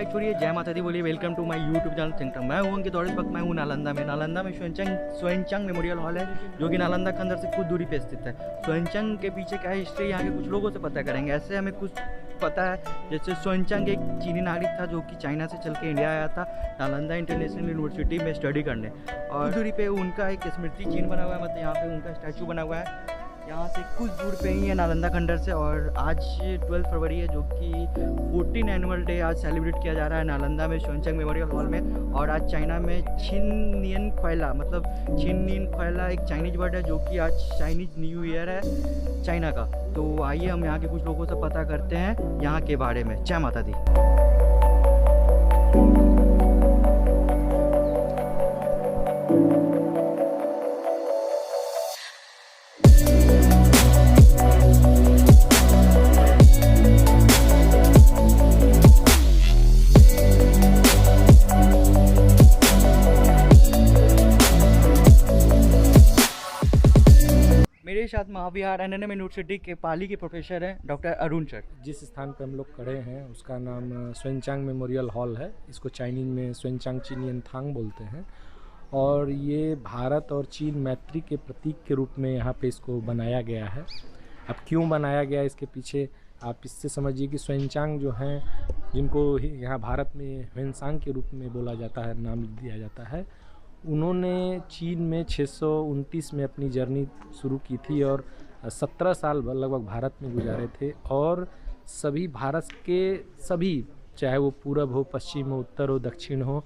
Bike छोड़िए, जय माता दी बोलिए, welcome to my YouTube channel think tank. मैं हूँ अंकित और इस वक्त मैं हूँ नालंदा में। नालंदा में सोएनचांग मेमोरियल हॉल है जो कि नालंदा के अंदर से कुछ दूरी पे स्थित है। सोएनचांग के पीछे क्या हिस्ट्री यहाँ के कुछ लोगों से पता करेंगे। ऐसे हमें कुछ पता है, जैसे सोएनचांग एक चीनी नागरिक था जो कि चाइना से चल के इंडिया आया था नालंदा इंटरनेशनल यूनिवर्सिटी में स्टडी करने, और दूरी पे उनका एक स्मृति चिन्ह बना हुआ है, मतलब यहाँ पे उनका स्टैचू बना हुआ है। यहाँ से कुछ दूर पे ही है नालंदा खंडर से। और आज 12 फरवरी है जो कि 14 एनुअल डे आज सेलिब्रेट किया जा रहा है नालंदा में सोएनचांग मेमोरियल हॉल में। और आज चाइना में छिननियन ख्वाइला, मतलब छिननियन ख्वाइला एक चाइनीज वर्ड है जो कि आज चाइनीज न्यू ईयर है चाइना का। तो आइए हम यहाँ के कुछ लोगों से पता करते हैं यहाँ के बारे में। जय माता दी। मेरे साथ महाविहार एनएनएम यूनिवर्सिटी के पाली के प्रोफेसर हैं डॉक्टर अरुण सर। जिस स्थान पर हम लोग खड़े हैं उसका नाम सोएनचांग मेमोरियल हॉल है। इसको चाइनीज में सोएनचांग चिनियन थांग बोलते हैं। और ये भारत और चीन मैत्री के प्रतीक के रूप में यहाँ पे इसको बनाया गया है। अब क्यों बनाया गया इसके पीछे आप इससे समझिए कि सोएनचांग जो हैं, जिनको यहाँ भारत में ह्वेनसांग के रूप में बोला जाता है, नाम दिया जाता है, उन्होंने चीन में 629 में अपनी जर्नी शुरू की थी और 17 साल लगभग भारत में गुजारे थे। और सभी भारत के सभी, चाहे वो पूरब हो, पश्चिम हो, उत्तर हो, दक्षिण हो,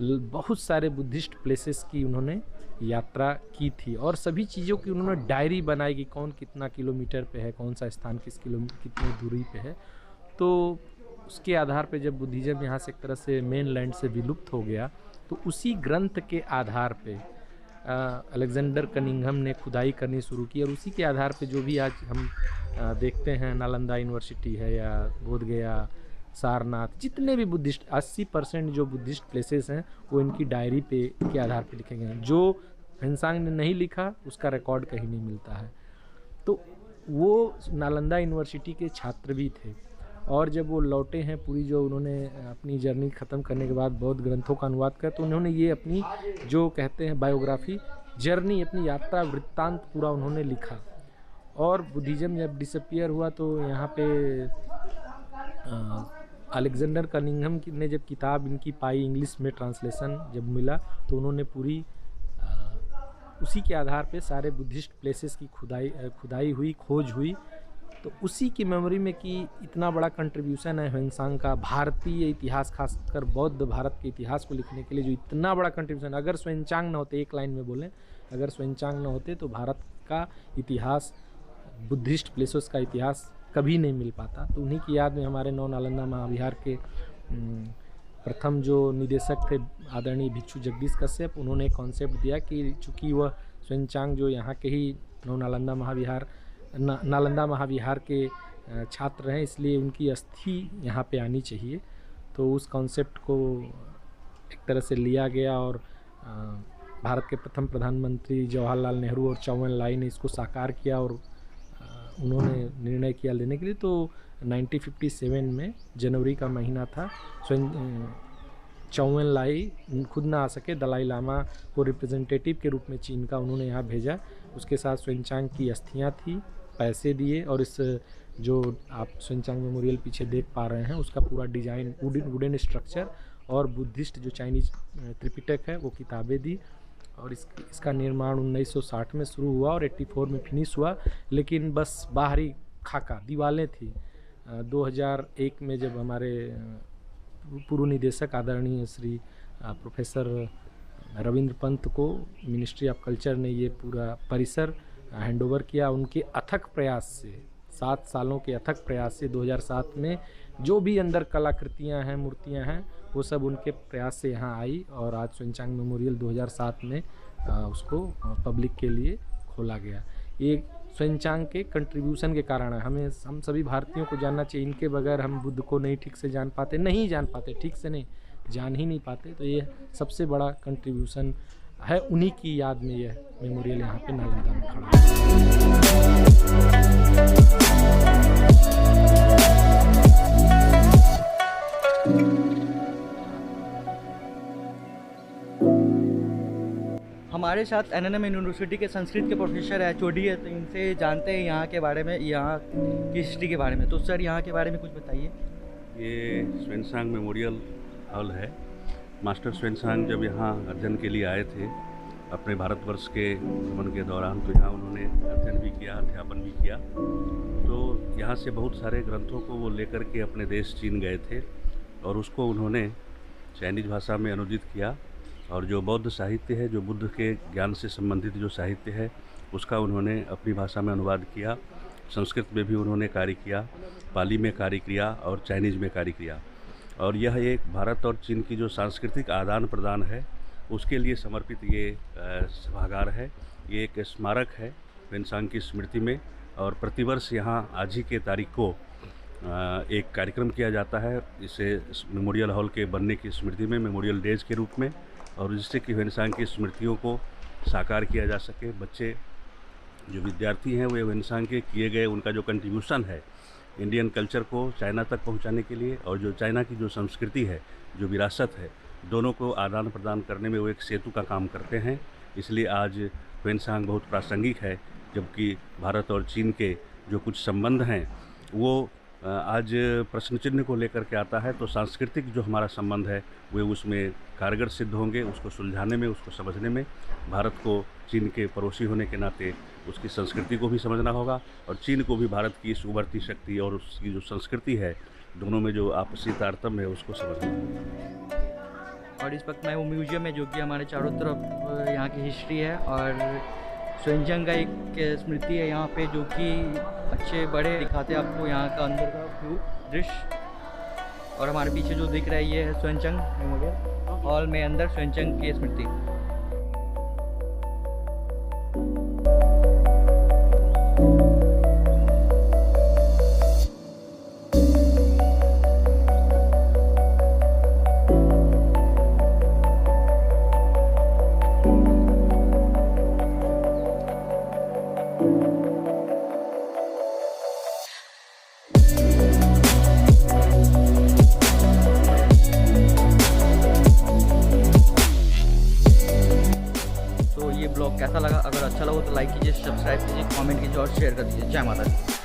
बहुत सारे बुद्धिस्ट प्लेसेस की उन्होंने यात्रा की थी। और सभी चीज़ों की उन्होंने डायरी बनाई कि कौन कितना किलोमीटर पे है, कौन सा स्थान कितनी दूरी पे है। तो उसके आधार पे जब बुद्धिज़्म यहाँ से एक तरह से मेन लैंड से विलुप्त हो गया, तो उसी ग्रंथ के आधार पे अलेक्जेंडर कनिंघम ने खुदाई करनी शुरू की। और उसी के आधार पे जो भी आज हम देखते हैं, नालंदा यूनिवर्सिटी है या बोधगया, सारनाथ, जितने भी बुद्धिस्ट 80% जो बुद्धिस्ट प्लेसेस हैं वो इनकी डायरी पे के आधार पे लिखे गए हैं। जो ह्वेनसांग ने नहीं लिखा उसका रिकॉर्ड कहीं नहीं मिलता है। तो वो नालंदा यूनिवर्सिटी के छात्र भी थे। और जब वो लौटे हैं, पूरी जो उन्होंने अपनी जर्नी ख़त्म करने के बाद बौद्ध ग्रंथों का अनुवाद किया, तो उन्होंने ये अपनी जो कहते हैं बायोग्राफी, जर्नी, अपनी यात्रा वृत्तांत पूरा उन्होंने लिखा। और बुद्धिज़्म जब डिसअपियर हुआ तो यहाँ पे अलेक्जेंडर कनिंघम ने जब किताब इनकी पाई, इंग्लिश में ट्रांसलेशन जब मिला, तो उन्होंने पूरी उसी के आधार पे सारे बुद्धिस्ट प्लेसेस की खुदाई हुई, खोज हुई। तो उसी की मेमोरी में कि इतना बड़ा कंट्रीब्यूशन है ह्वेनसांग का भारतीय इतिहास, खासकर बौद्ध भारत के इतिहास को लिखने के लिए जो इतना बड़ा कंट्रीब्यूशन, अगर सोएनचांग न होते, एक लाइन में बोलें, अगर सोएनचांग न होते तो भारत का इतिहास, बुद्धिस्ट प्लेसेस का इतिहास कभी नहीं मिल पाता। तो उन्हीं की याद में हमारे नालंदा महाविहार के प्रथम जो निदेशक थे आदरणीय भिक्षु जगदीश कश्यप, उन्होंने एक कॉन्सेप्ट दिया कि चूँकि वह सोएनचांग जो यहाँ के ही नालंदा महाविहार के छात्र हैं, इसलिए उनकी अस्थि यहाँ पे आनी चाहिए। तो उस कॉन्सेप्ट को एक तरह से लिया गया और भारत के प्रथम प्रधानमंत्री जवाहरलाल नेहरू और चौ एन लाई ने इसको साकार किया और उन्होंने निर्णय किया लेने के लिए। तो 1957 में जनवरी का महीना था, चौ एन लाई खुद ना आ सके, दलाई लामा को रिप्रेजेंटेटिव के रूप में चीन का उन्होंने यहाँ भेजा। उसके साथ सोएनचांग की अस्थियाँ थी, पैसे दिए, और इस जो आप सोएनचांग मेमोरियल पीछे देख पा रहे हैं उसका पूरा डिज़ाइन, वुडन स्ट्रक्चर और बुद्धिस्ट जो चाइनीज त्रिपिटक है वो किताबें दी। और इसका निर्माण 1960 में शुरू हुआ और 84 में फिनिश हुआ। लेकिन बस बाहरी खाका, दीवारें थी। 2001 में जब हमारे पूर्व निदेशक आदरणीय श्री प्रोफेसर रविंद्र पंत को मिनिस्ट्री ऑफ कल्चर ने ये पूरा परिसर हैंडओवर किया, उनके अथक प्रयास से, 7 सालों के अथक प्रयास से 2007 में जो भी अंदर कलाकृतियाँ हैं, मूर्तियाँ हैं, वो सब उनके प्रयास से यहाँ आई। और आज सोएनचांग मेमोरियल 2007 में उसको पब्लिक के लिए खोला गया। ये सोएनचांग के कंट्रीब्यूशन के कारण है। हम सभी भारतीयों को जानना चाहिए, इनके बगैर हम बुद्ध को नहीं ठीक से जान पाते, ठीक से नहीं जान ही नहीं पाते। तो ये सबसे बड़ा कंट्रीब्यूशन है, उन्हीं की याद में यह मेमोरियल यहाँ पे नालंदा में खड़ा है। हमारे साथ एनएनएम यूनिवर्सिटी के संस्कृत के प्रोफेसर है, चोडी है, तो इनसे जानते हैं यहाँ के बारे में, यहाँ की हिस्ट्री के बारे में। तो सर यहाँ के बारे में कुछ बताइए। ये स्वानसांग मेमोरियल हॉल है। मास्टर स्वानसांग जब यहाँ अध्ययन के लिए आए थे अपने भारतवर्ष के भ्रमण के दौरान, तो यहाँ उन्होंने अध्ययन भी किया, अध्यापन भी किया। तो यहाँ से बहुत सारे ग्रंथों को वो लेकर के अपने देश चीन गए थे और उसको उन्होंने चाइनीज भाषा में अनुदित किया। और जो बौद्ध साहित्य है, जो बुद्ध के ज्ञान से संबंधित जो साहित्य है, उसका उन्होंने अपनी भाषा में अनुवाद किया। संस्कृत में भी उन्होंने कार्य किया, पाली में कार्य किया और चाइनीज़ में कार्य किया। और यह एक भारत और चीन की जो सांस्कृतिक आदान प्रदान है उसके लिए समर्पित ये सभागार है। ये एक स्मारक है स्वानसांग की स्मृति में। और प्रतिवर्ष यहाँ आज ही के तारीख को एक कार्यक्रम किया जाता है इसे मेमोरियल हॉल के बनने की स्मृति में, मेमोरियल डेज के रूप में, और जिससे कि स्वानसांग की स्मृतियों को साकार किया जा सके। बच्चे जो विद्यार्थी हैं वे स्वानसांग के किए गए उनका जो कंट्रीब्यूशन है इंडियन कल्चर को चाइना तक पहुंचाने के लिए, और जो चाइना की जो संस्कृति है, जो विरासत है, दोनों को आदान प्रदान करने में वो एक सेतु का काम करते हैं। इसलिए आज स्वानसांग बहुत प्रासंगिक है, जबकि भारत और चीन के जो कुछ संबंध हैं वो आज प्रश्न चिन्ह को लेकर के आता है। तो सांस्कृतिक जो हमारा संबंध है वे उसमें कारगर सिद्ध होंगे, उसको सुलझाने में, उसको समझने में। भारत को चीन के पड़ोसी होने के नाते उसकी संस्कृति को भी समझना होगा और चीन को भी भारत की इस उभरती शक्ति और उसकी जो संस्कृति है, दोनों में जो आपसी तारतम्य है उसको समझना होगा। और इस वक्त मैं वो म्यूजियम है जो कि हमारे चारों तरफ यहाँ की हिस्ट्री है और स्वानसांग का एक स्मृति है यहाँ पे, जो कि अच्छे बड़े दिखाते हैं आपको यहाँ का अंदर का व्यू दृश्य। और हमारे पीछे जो दिख रहा है ये है स्वानसांग मेमोरियल हॉल में अंदर स्वानसांग की स्मृति। ब्लॉग कैसा लगा? अगर अच्छा लगा तो लाइक कीजिए, सब्सक्राइब कीजिए, कमेंट कीजिए और शेयर कर दीजिए। जय माता दी।